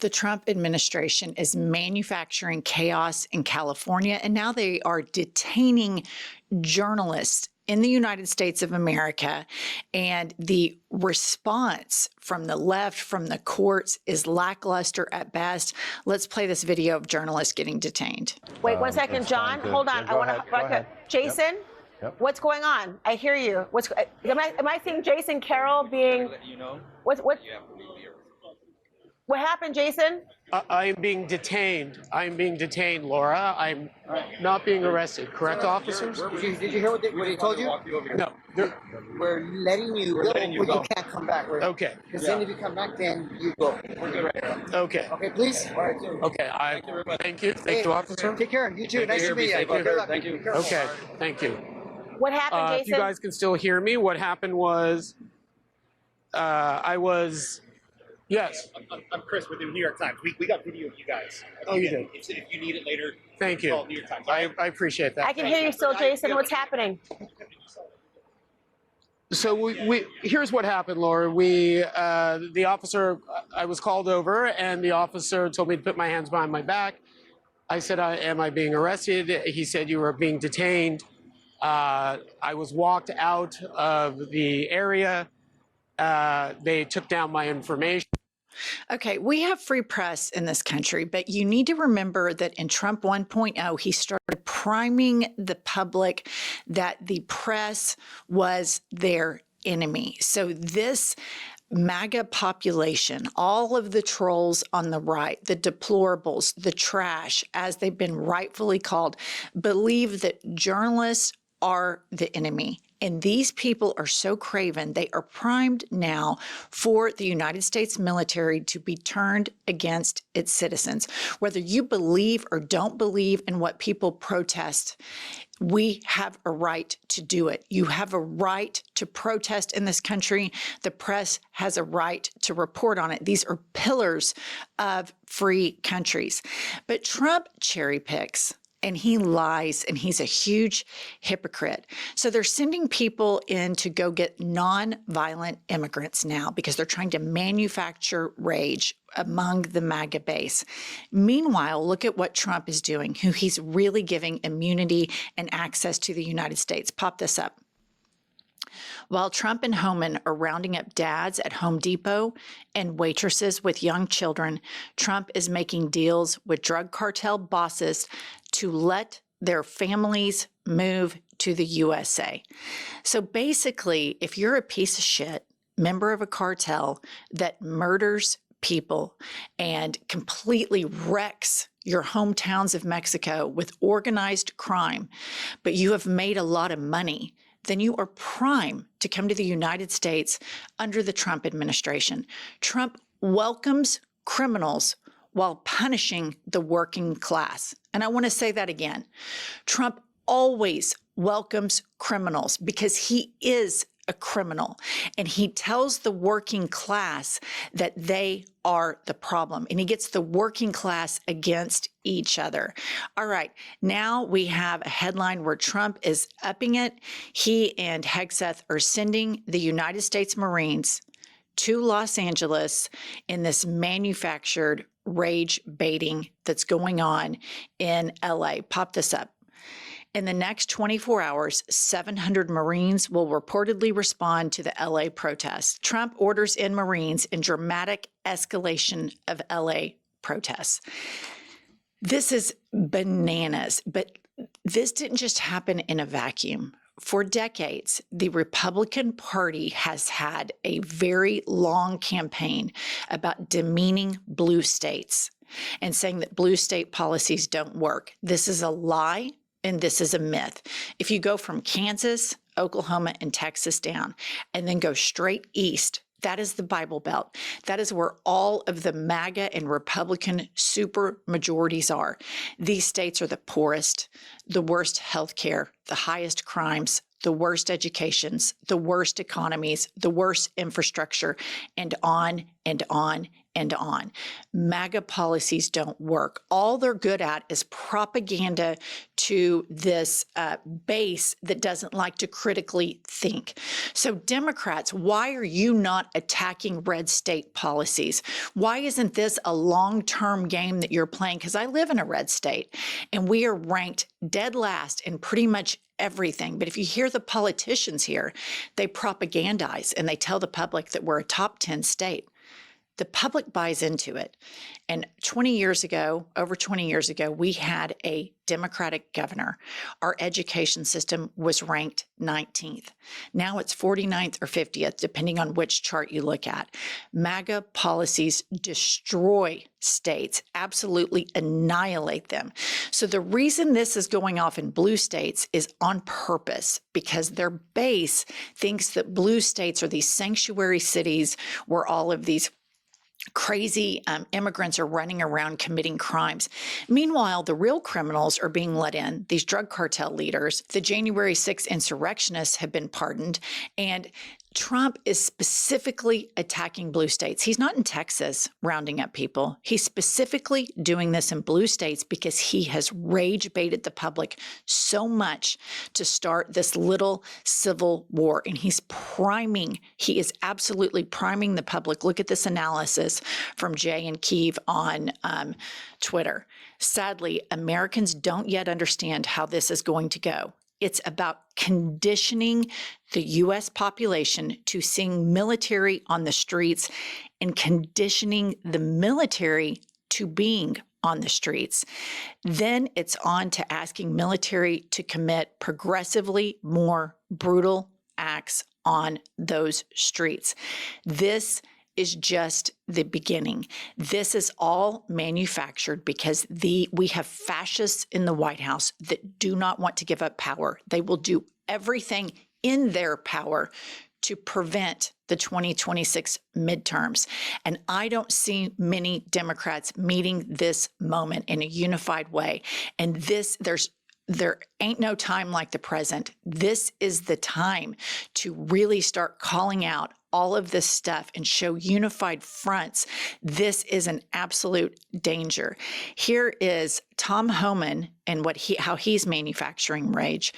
The Trump administration is manufacturing chaos in California, and now they are detaining journalists in the United States of America. And the response from the left, from the courts, is lackluster at best. Let's play this video of journalists getting detained. Wait 1 second, John. Hold on. Yeah, go ahead. Jason, Yep. what's going on? I hear you. Am I seeing Jason Carroll being? What happened, Jason? I'm being detained. I'm being detained, Laura. I'm not being arrested. Correct, officers? Did you hear what he told you? No. We're letting you go, but you can't come back. Okay. Because then if you come back, then you go. Okay. Okay, please? All right. Okay. Thank you. Thank you, officer. Take care. You too. Nice to meet you. Good luck. Thank you. Okay. Thank you. What happened, Jason? If you guys can still hear me, what happened was Yes. I'm Chris with the New York Times. We got video of you guys. Oh, you did? If you need it later, Thank you. call New York Times. I appreciate that. I can hear you still, Jason. What's happening? So here's what happened, Laura. The officer, I was called over, and the officer told me to put my hands behind my back. I said, am I being arrested? He said, you were being detained. I was walked out of the area. They took down my information. Okay, we have free press in this country, but you need to remember that in Trump 1.0, he started priming the public that the press was their enemy. So this MAGA population, all of the trolls on the right, the deplorables, the trash, as they've been rightfully called, believe that journalists are the enemy. And these people are so craven, they are primed now for the United States military to be turned against its citizens. Whether you believe or don't believe in what people protest, we have a right to do it. You have a right to protest in this country. The press has a right to report on it. These are pillars of free countries. But Trump cherry picks. And he lies, and he's a huge hypocrite. So they're sending people in to go get non-violent immigrants now because they're trying to manufacture rage among the MAGA base. Meanwhile, look at what Trump is doing, who he's really giving immunity and access to the United States. Pop this up. While Trump and Homan are rounding up dads at Home Depot and waitresses with young children, Trump is making deals with drug cartel bosses to let their families move to the USA. So basically, if you're a piece of shit, member of a cartel that murders people and completely wrecks your hometowns of Mexico with organized crime, but you have made a lot of money, then you are prime to come to the United States under the Trump administration. Trump welcomes criminals while punishing the working class. And I want to say that again. Trump always welcomes criminals because he is a criminal, and he tells the working class that they are the problem, and he gets the working class against each other. All right, now we have a headline where Trump is upping it. He and Hegseth are sending the United States Marines to Los Angeles in this manufactured rage baiting that's going on in LA. Pop this up. In the next 24 hours, 700 Marines will reportedly respond to the LA protests. Trump orders in Marines in dramatic escalation of LA protests. This is bananas, but this didn't just happen in a vacuum. For decades, the Republican Party has had a very long campaign about demeaning blue states and saying that blue state policies don't work. This is a lie. And this is a myth. If you go from Kansas, Oklahoma, and Texas down, and then go straight east, that is the Bible Belt. That is where all of the MAGA and Republican super majorities are. These states are the poorest, the worst health care, the highest crimes, the worst educations, the worst economies, the worst infrastructure, and on and on and on. MAGA policies don't work. All they're good at is propaganda to this base that doesn't like to critically think. So Democrats, why are you not attacking red state policies? Why isn't this a long-term game that you're playing? Because I live in a red state and we are ranked dead last in pretty much everything. But if you hear the politicians here, they propagandize and they tell the public that we're a top 10 state. The public buys into it. And 20 years ago, over 20 years ago, we had a Democratic governor. Our education system was ranked 19th. Now it's 49th or 50th, depending on which chart you look at. MAGA policies destroy states, absolutely annihilate them. So the reason this is going off in blue states is on purpose, because their base thinks that blue states are these sanctuary cities where all of these crazy immigrants are running around committing crimes. Meanwhile, the real criminals are being let in. These drug cartel leaders, the January 6th insurrectionists have been pardoned, and Trump is specifically attacking blue states. He's not in Texas rounding up people. He's specifically doing this in blue states because he has rage baited the public so much to start this little civil war. And he is absolutely priming the public. Look at this analysis from Jay and Keeve on Twitter. Sadly, Americans don't yet understand how this is going to go. It's about conditioning the U.S. population to seeing military on the streets and conditioning the military to being on the streets. Then it's on to asking military to commit progressively more brutal acts on those streets. This is just the beginning. This is all manufactured because we have fascists in the White House that do not want to give up power. They will do everything in their power to prevent the 2026 midterms. And I don't see many Democrats meeting this moment in a unified way. And there ain't no time like the present. This is the time to really start calling out all of this stuff and show unified fronts. This is an absolute danger. Here is Tom Homan and how he's manufacturing rage.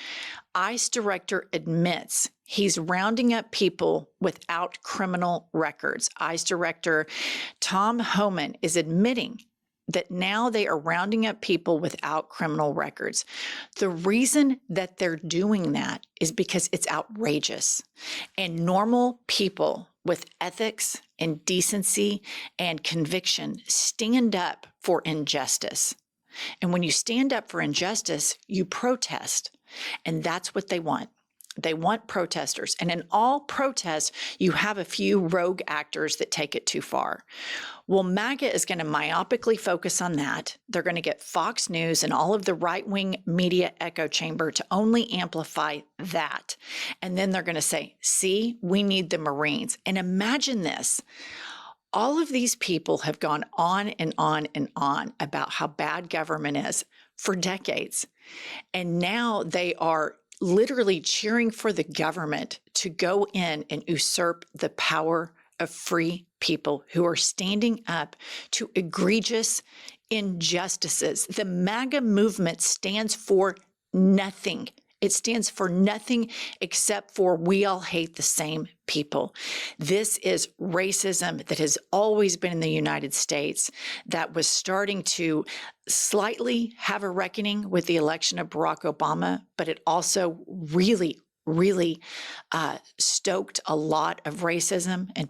ICE director admits he's rounding up people without criminal records. ICE director Tom Homan is admitting that now they are rounding up people without criminal records. The reason that they're doing that is because it's outrageous. And normal people with ethics and decency and conviction stand up for injustice. And when you stand up for injustice, you protest. And that's what they want. They want protesters. And in all protests, you have a few rogue actors that take it too far. Well, MAGA is going to myopically focus on that. They're going to get Fox News and all of the right-wing media echo chamber to only amplify that. And then they're going to say, see, we need the Marines. And imagine this. All of these people have gone on and on and on about how bad government is for decades. And now they are literally cheering for the government to go in and usurp the power of free people who are standing up to egregious injustices. The MAGA movement stands for nothing. It stands for nothing except for we all hate the same people. This is racism that has always been in the United States, that was starting to slightly have a reckoning with the election of Barack Obama, but it also really stoked a lot of racism and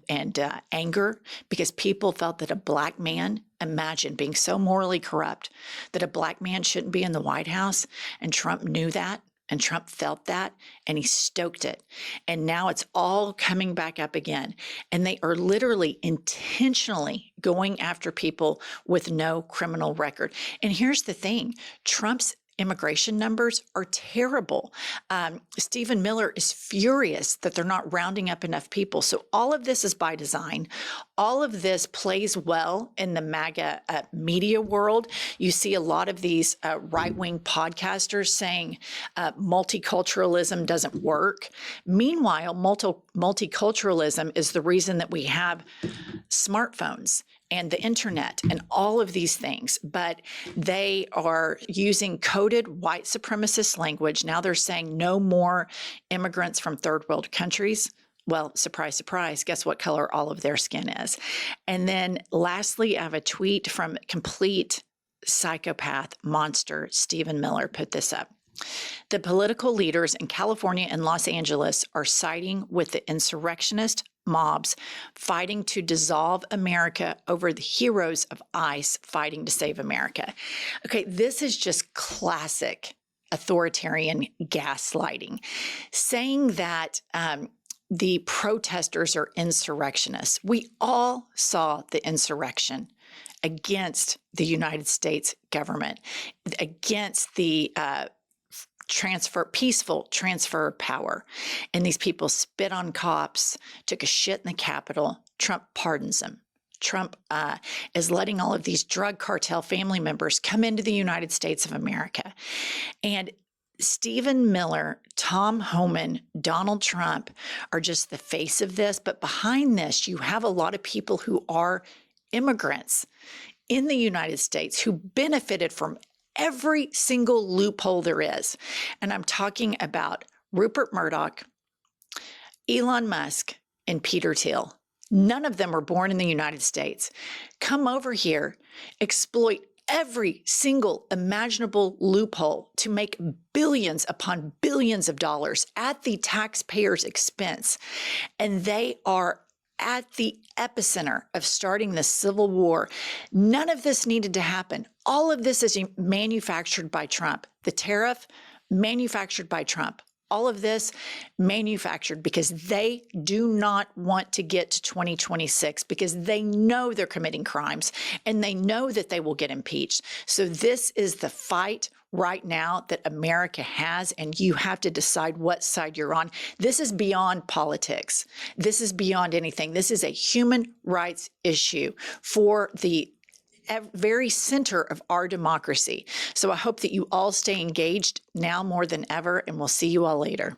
anger because people felt that a black man, imagine being so morally corrupt that a black man shouldn't be in the White House, and Trump knew that. And Trump felt that, and he stoked it. And now it's all coming back up again. And they are literally intentionally going after people with no criminal record. And here's the thing, Trump's immigration numbers are terrible. Stephen Miller is furious that they're not rounding up enough people. So all of this is by design. All of this plays well in the MAGA media world. You see a lot of these right-wing podcasters saying multiculturalism doesn't work. Meanwhile, multiculturalism is the reason that we have smartphones and the internet and all of these things, but they are using coded white supremacist language. Now they're saying no more immigrants from third world countries. Well, surprise, surprise, guess what color all of their skin is? And then lastly, I have a tweet from complete psychopath monster Stephen Miller put this up. The political leaders in California and Los Angeles are siding with the insurrectionist mobs fighting to dissolve America over the heroes of ICE fighting to save America. Okay, this is just classic authoritarian gaslighting, saying that the protesters are insurrectionists. We all saw the insurrection against the United States government, against the peaceful transfer of power. And these people spit on cops, took a shit in the Capitol. Trump pardons them. Trump is letting all of these drug cartel family members come into the United States of America. And Stephen Miller, Tom Homan, Donald Trump are just the face of this. But behind this, you have a lot of people who are immigrants in the United States who benefited from every single loophole there is. And I'm talking about Rupert Murdoch, Elon Musk, and Peter Thiel. None of them were born in the United States. Come over here, exploit every single imaginable loophole to make billions upon billions of dollars at the taxpayer's expense. And they are at the epicenter of starting the Civil War. None of this needed to happen. All of this is manufactured by Trump. The tariff, manufactured by Trump. All of this manufactured because they do not want to get to 2026 because they know they're committing crimes and they know that they will get impeached. So this is the fight right now that America has, and you have to decide what side you're on. This is beyond politics. This is beyond anything. This is a human rights issue for the very center of our democracy. So I hope that you all stay engaged now more than ever, and we'll see you all later.